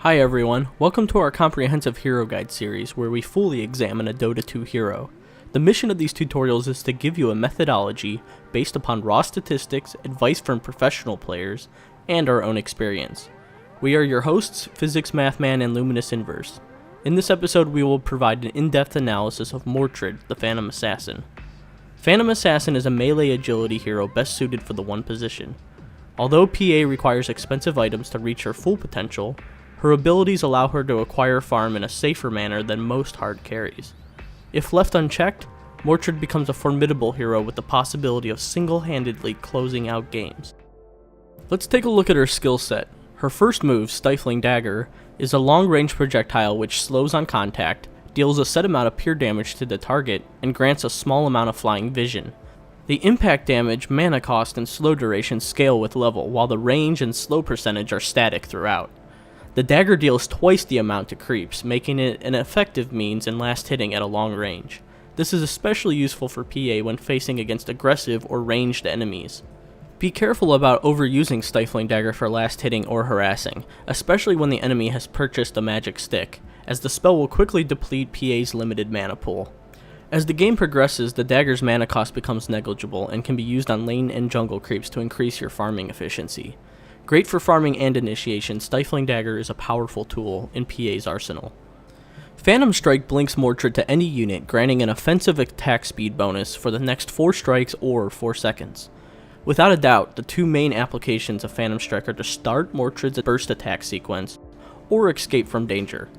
Hi everyone, welcome to our comprehensive hero guide series where we fully examine a Dota 2 hero. The mission of these tutorials is to give you a methodology based upon raw statistics, advice from professional players, and our own experience. We are your hosts, Physics Mathman and Luminous Inverse. In this episode we will provide an in-depth analysis of Mortred, the Phantom Assassin. Phantom Assassin is a melee agility hero best suited for the one position. Although PA requires expensive items to reach her full potential, her abilities allow her to acquire farm in a safer manner than most hard carries. If left unchecked, Mortred becomes a formidable hero with the possibility of single-handedly closing out games. Let's take a look at her skill set. Her first move, Stifling Dagger, is a long-range projectile which slows on contact, deals a set amount of pure damage to the target, and grants a small amount of flying vision. The impact damage, mana cost, and slow duration scale with level, while the range and slow percentage are static throughout. The dagger deals twice the amount to creeps, making it an effective means in last hitting at a long range. This is especially useful for PA when facing against aggressive or ranged enemies. Be careful about overusing Stifling Dagger for last hitting or harassing, especially when the enemy has purchased a magic stick, as the spell will quickly deplete PA's limited mana pool. As the game progresses, the dagger's mana cost becomes negligible and can be used on lane and jungle creeps to increase your farming efficiency. Great for farming and initiation, Stifling Dagger is a powerful tool in PA's arsenal. Phantom Strike blinks Mortred to any unit, granting an offensive attack speed bonus for the next 4 strikes or 4 seconds. Without a doubt, the two main applications of Phantom Strike are to start Mortred's burst attack sequence, or escape from danger.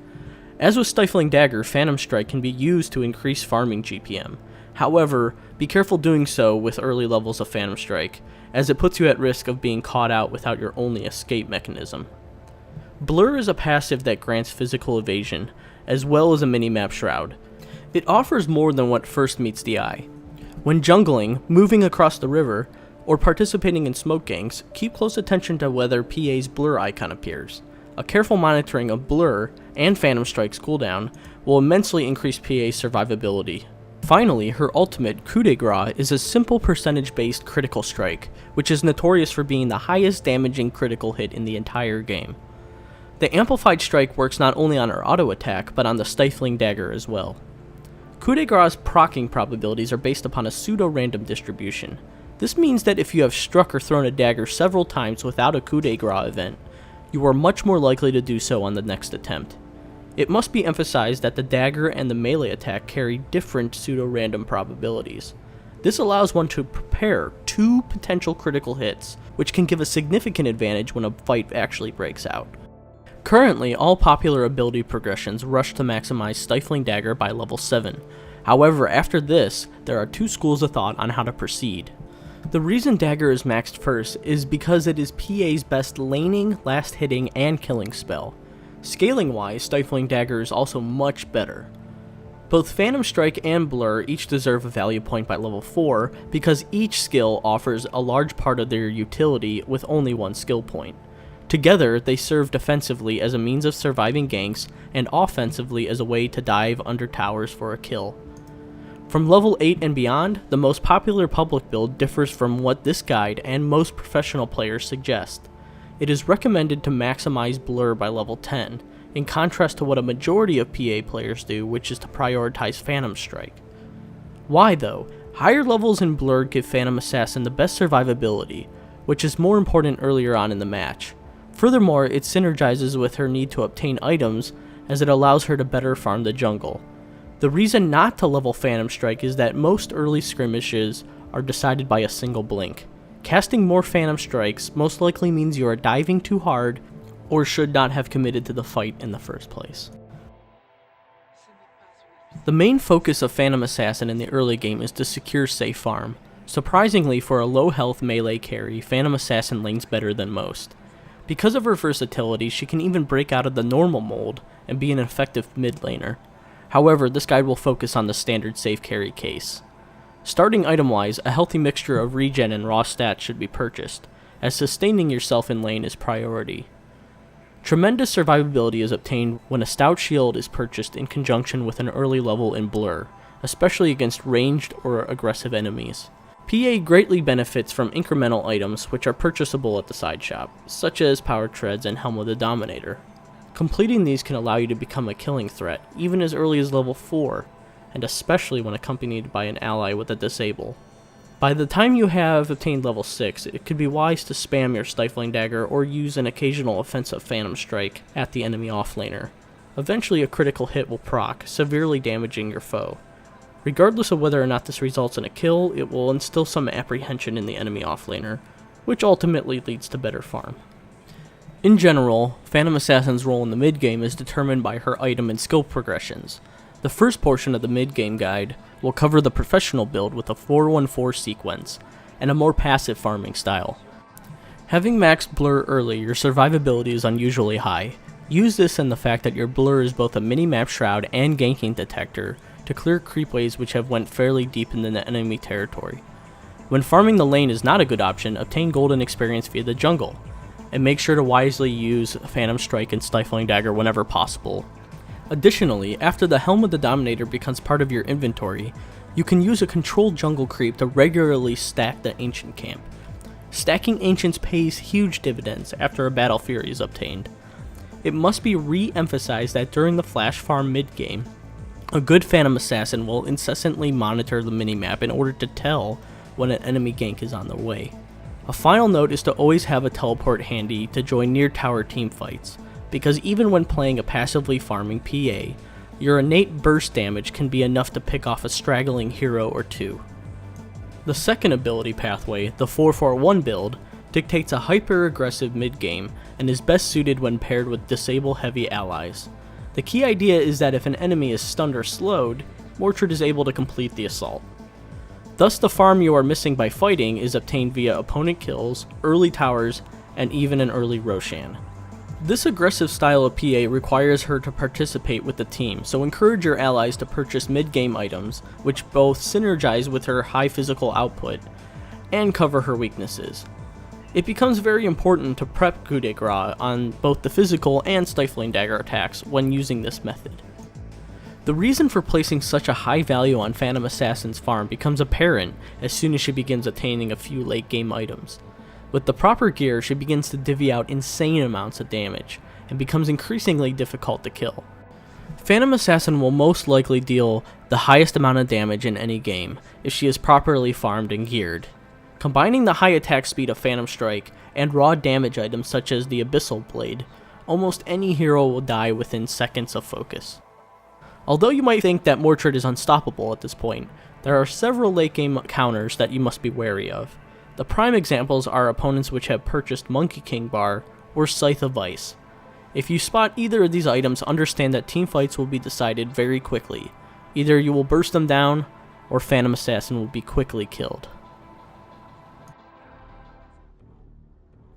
As with Stifling Dagger, Phantom Strike can be used to increase farming GPM. However, be careful doing so with early levels of Phantom Strike, as it puts you at risk of being caught out without your only escape mechanism. Blur is a passive that grants physical evasion, as well as a mini-map shroud. It offers more than what first meets the eye. When jungling, moving across the river, or participating in smoke ganks, keep close attention to whether PA's blur icon appears. A careful monitoring of blur and Phantom Strike's cooldown will immensely increase PA's survivability. Finally, her ultimate, Coup de Grace, is a simple percentage-based critical strike, which is notorious for being the highest damaging critical hit in the entire game. The amplified strike works not only on her auto attack, but on the Stifling Dagger as well. Coup de Grace's proccing probabilities are based upon a pseudo-random distribution. This means that if you have struck or thrown a dagger several times without a Coup de Grace event, you are much more likely to do so on the next attempt. It must be emphasized that the dagger and the melee attack carry different pseudo-random probabilities. This allows one to prepare 2 potential critical hits, which can give a significant advantage when a fight actually breaks out. Currently, all popular ability progressions rush to maximize Stifling Dagger by level 7. However, after this, there are 2 schools of thought on how to proceed. The reason Dagger is maxed first is because it is PA's best laning, last hitting, and killing spell. Scaling-wise, Stifling Dagger is also much better. Both Phantom Strike and Blur each deserve a value point by level 4 because each skill offers a large part of their utility with only 1 skill point. Together, they serve defensively as a means of surviving ganks and offensively as a way to dive under towers for a kill. From level 8 and beyond, the most popular public build differs from what this guide and most professional players suggest. It is recommended to maximize Blur by level 10, in contrast to what a majority of PA players do, which is to prioritize Phantom Strike. Why though? Higher levels in Blur give Phantom Assassin the best survivability, which is more important earlier on in the match. Furthermore, it synergizes with her need to obtain items, as it allows her to better farm the jungle. The reason not to level Phantom Strike is that most early skirmishes are decided by a single blink. Casting more Phantom Strikes most likely means you are diving too hard or should not have committed to the fight in the first place. The main focus of Phantom Assassin in the early game is to secure safe farm. Surprisingly, for a low health melee carry, Phantom Assassin lanes better than most. Because of her versatility, she can even break out of the normal mold and be an effective mid laner. However, this guide will focus on the standard safe carry case. Starting item-wise, a healthy mixture of regen and raw stats should be purchased, as sustaining yourself in lane is priority. Tremendous survivability is obtained when a stout shield is purchased in conjunction with an early level in Blur, especially against ranged or aggressive enemies. PA greatly benefits from incremental items which are purchasable at the side shop, such as Power Treads and Helm of the Dominator. Completing these can allow you to become a killing threat, even as early as level 4, and especially when accompanied by an ally with a disable. By the time you have obtained level 6, it could be wise to spam your Stifling Dagger or use an occasional offensive Phantom Strike at the enemy offlaner. Eventually a critical hit will proc, severely damaging your foe. Regardless of whether or not this results in a kill, it will instill some apprehension in the enemy offlaner, which ultimately leads to better farm. In general, Phantom Assassin's role in the mid-game is determined by her item and skill progressions. The first portion of the mid-game guide will cover the professional build with a 4-1-4 sequence, and a more passive farming style. Having maxed blur early, your survivability is unusually high. Use this and the fact that your blur is both a mini-map shroud and ganking detector to clear creepways which have went fairly deep into the enemy territory. When farming the lane is not a good option, obtain golden experience via the jungle, and make sure to wisely use Phantom Strike and Stifling Dagger whenever possible. Additionally, after the Helm of the Dominator becomes part of your inventory, you can use a controlled jungle creep to regularly stack the Ancient Camp. Stacking Ancients pays huge dividends after a Battle Fury is obtained. It must be re-emphasized that during the flash farm mid-game, a good Phantom Assassin will incessantly monitor the minimap in order to tell when an enemy gank is on the way. A final note is to always have a teleport handy to join near tower teamfights, because even when playing a passively farming PA, your innate burst damage can be enough to pick off a straggling hero or two. The second ability pathway, the 4-4-1 build, dictates a hyper-aggressive mid-game and is best suited when paired with disable-heavy allies. The key idea is that if an enemy is stunned or slowed, Mortred is able to complete the assault. Thus the farm you are missing by fighting is obtained via opponent kills, early towers, and even an early Roshan. This aggressive style of PA requires her to participate with the team, so encourage your allies to purchase mid-game items, which both synergize with her high physical output, and cover her weaknesses. It becomes very important to prep coup de grace on both the physical and Stifling Dagger attacks when using this method. The reason for placing such a high value on Phantom Assassin's farm becomes apparent as soon as she begins attaining a few late game items. With the proper gear, she begins to divvy out insane amounts of damage, and becomes increasingly difficult to kill. Phantom Assassin will most likely deal the highest amount of damage in any game if she is properly farmed and geared. Combining the high attack speed of Phantom Strike and raw damage items such as the Abyssal Blade, almost any hero will die within seconds of focus. Although you might think that Mortred is unstoppable at this point, there are several late game counters that you must be wary of. The prime examples are opponents which have purchased Monkey King Bar or Scythe of Ice. If you spot either of these items, understand that teamfights will be decided very quickly. Either you will burst them down, or Phantom Assassin will be quickly killed.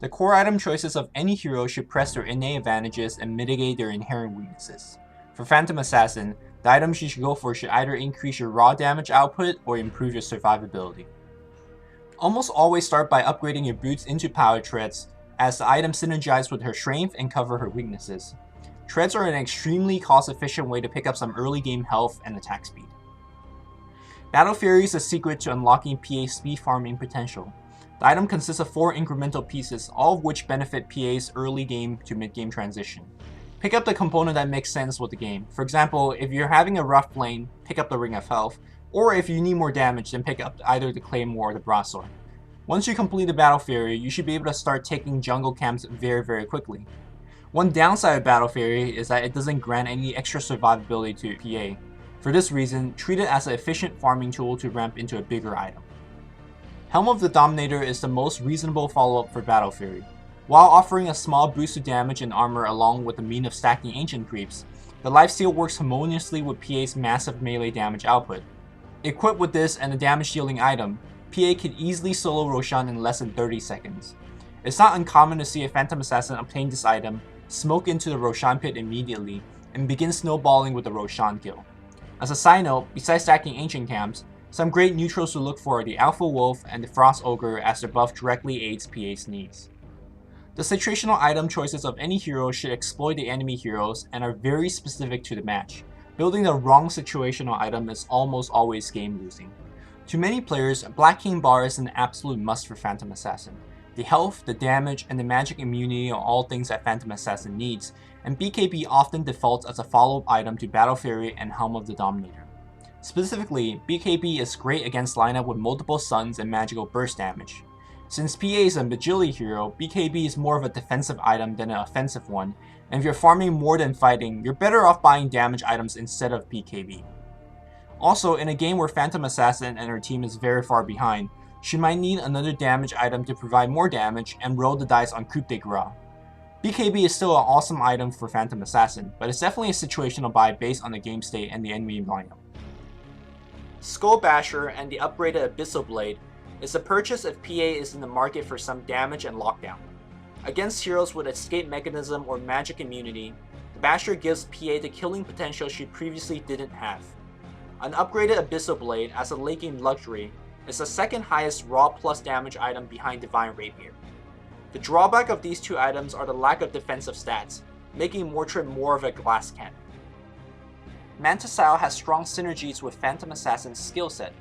The core item choices of any hero should press their innate advantages and mitigate their inherent weaknesses. For Phantom Assassin, the items you should go for should either increase your raw damage output or improve your survivability. Almost always start by upgrading your boots into power treads, as the items synergize with her strength and cover her weaknesses. Treads are an extremely cost-efficient way to pick up some early game health and attack speed. Battle Fury is the secret to unlocking PA's speed farming potential. The item consists of 4 incremental pieces, all of which benefit PA's early game to mid game transition. Pick up the component that makes sense with the game. For example, if you're having a rough lane, pick up the Ring of Health, or if you need more damage, then pick up either the Claymore or the Broadsword. Once you complete the Battle Fury, you should be able to start taking jungle camps very quickly. One downside of Battle Fury is that it doesn't grant any extra survivability to PA. For this reason, treat it as an efficient farming tool to ramp into a bigger item. Helm of the Dominator is the most reasonable follow-up for Battle Fury. While offering a small boost to damage and armor along with the mean of stacking ancient creeps, the lifesteal works harmoniously with PA's massive melee damage output. Equipped with this and a damage dealing item, PA could easily solo Roshan in less than 30 seconds. It's not uncommon to see a Phantom Assassin obtain this item, smoke into the Roshan pit immediately, and begin snowballing with the Roshan kill. As a side note, besides stacking ancient camps, some great neutrals to look for are the Alpha Wolf and the Frost Ogre, as their buff directly aids PA's needs. The situational item choices of any hero should exploit the enemy heroes and are very specific to the match. Building the wrong situational item is almost always game losing. To many players, Black King Bar is an absolute must for Phantom Assassin. The health, the damage, and the magic immunity are all things that Phantom Assassin needs, and BKB often defaults as a follow-up item to Battle Fury and Helm of the Dominator. Specifically, BKB is great against lineup with multiple stuns and magical burst damage. Since PA is a agility hero, BKB is more of a defensive item than an offensive one, and if you're farming more than fighting, you're better off buying damage items instead of BKB. Also, in a game where Phantom Assassin and her team is very far behind, she might need another damage item to provide more damage and roll the dice on Coup de Grace. BKB is still an awesome item for Phantom Assassin, but it's definitely a situational buy based on the game state and the enemy lineup. Skull Basher and the upgraded Abyssal Blade is a purchase if PA is in the market for some damage and lockdown. Against heroes with escape mechanism or magic immunity, the Basher gives PA the killing potential she previously didn't have. An upgraded Abyssal Blade as a late game luxury is the second highest raw plus damage item behind Divine Rapier. The drawback of these two items are the lack of defensive stats, making Mortred more of a glass cannon. Manta Style has strong synergies with Phantom Assassin's skill set.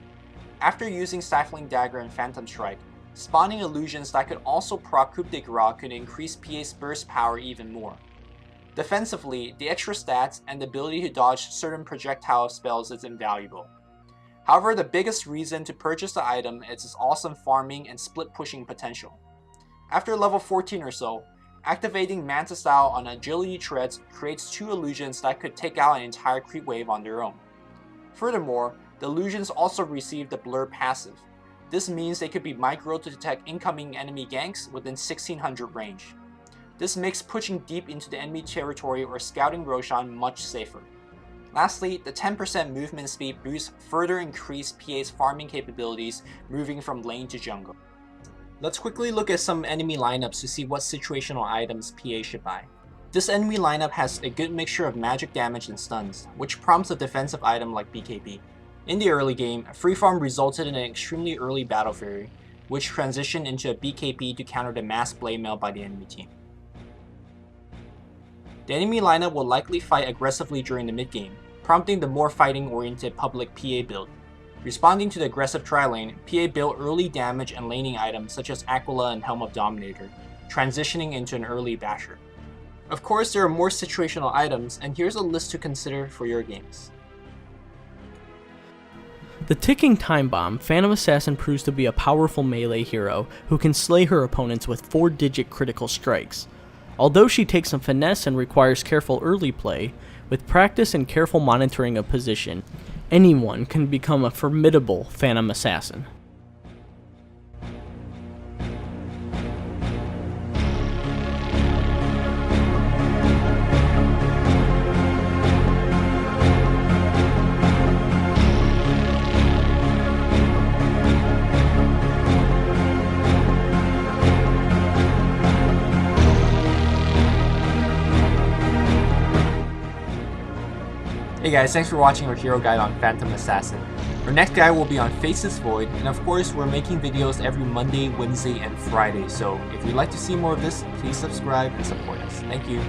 After using Stifling Dagger and Phantom Strike, spawning illusions that could also proc Coup de Grace could increase PA's burst power even more. Defensively, the extra stats and the ability to dodge certain projectile spells is invaluable. However, the biggest reason to purchase the item is its awesome farming and split pushing potential. After level 14 or so, activating Manta Style on agility treads creates two illusions that could take out an entire creep wave on their own. Furthermore, the illusions also receive the blur passive. This means they could be micro to detect incoming enemy ganks within 1600 range. This makes pushing deep into the enemy territory or scouting Roshan much safer. Lastly, the 10% movement speed boost further increased PA's farming capabilities moving from lane to jungle. Let's quickly look at some enemy lineups to see what situational items PA should buy. This enemy lineup has a good mixture of magic damage and stuns, which prompts a defensive item like BKB. In the early game, Free Farm resulted in an extremely early Battle Fury, which transitioned into a BKB to counter the mass blade mail by the enemy team. The enemy lineup will likely fight aggressively during the mid-game, prompting the more fighting-oriented public PA build. Responding to the aggressive tri-lane, PA built early damage and laning items such as Aquila and Helm of Dominator, transitioning into an early Basher. Of course, there are more situational items, and here's a list to consider for your games. The ticking time bomb, Phantom Assassin proves to be a powerful melee hero who can slay her opponents with 4-digit critical strikes. Although she takes some finesse and requires careful early play, with practice and careful monitoring of position, anyone can become a formidable Phantom Assassin. Hey guys, thanks for watching our hero guide on Phantom Assassin. Our next guide will be on Faceless Void, and of course we're making videos every Monday, Wednesday, and Friday, so if you'd like to see more of this, please subscribe and support us. Thank you.